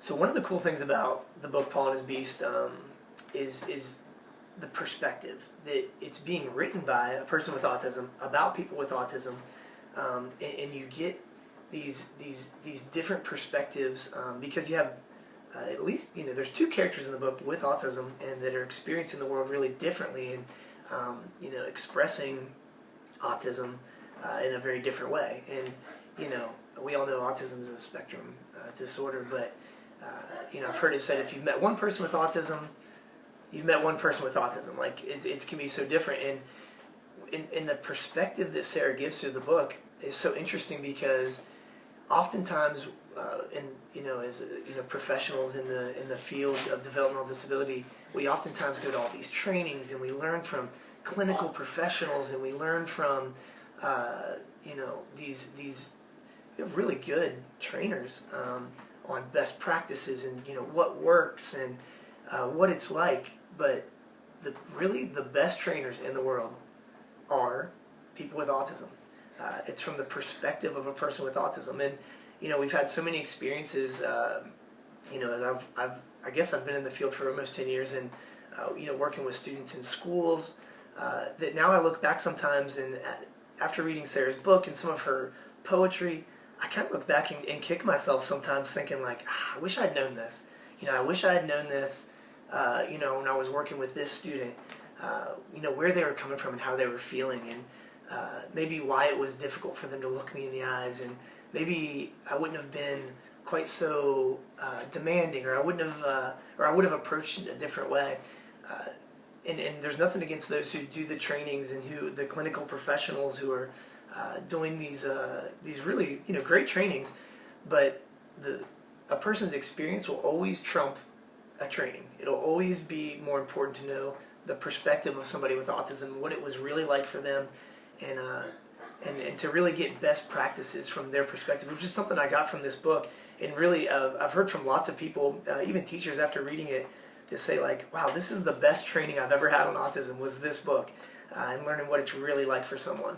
So one of the cool things about the book Paul and His Beast is the perspective that it's being written by a person with autism about people with autism, and you get these different perspectives because you have at least there's two characters in the book with autism and that are experiencing the world really differently and expressing autism in a very different way. And we all know autism is a spectrum disorder, but I've heard it said if you've met one person with autism, you've met one person with autism. Like it can be so different, and in the perspective that Sarah gives through the book is so interesting because oftentimes, as professionals in the field of developmental disability, we oftentimes go to all these trainings and we learn from clinical professionals and we learn from these really good trainers on best practices and what works and what it's like. But the best trainers in the world are people with autism. It's from the perspective of a person with autism, and we've had so many experiences. As I guess I've been in the field for almost 10 years, and working with students in schools. That now I look back sometimes, and after reading Sarah's book and some of her poetry, I kind of look back and kick myself sometimes, thinking like, I wish I'd known this. I wish I had known this. When I was working with this student, where they were coming from and how they were feeling, and maybe why it was difficult for them to look me in the eyes, and maybe I wouldn't have been quite so demanding, or I would have approached it a different way. And there's nothing against those who do the trainings and the clinical professionals who are doing these really great trainings, but a person's experience will always trump a training. It'll always be more important to know the perspective of somebody with autism, what it was really like for them, and to really get best practices from their perspective, which is something I got from this book. And really, I've heard from lots of people, even teachers after reading it, that say like, wow, this is the best training I've ever had on autism was this book, and learning what it's really like for someone.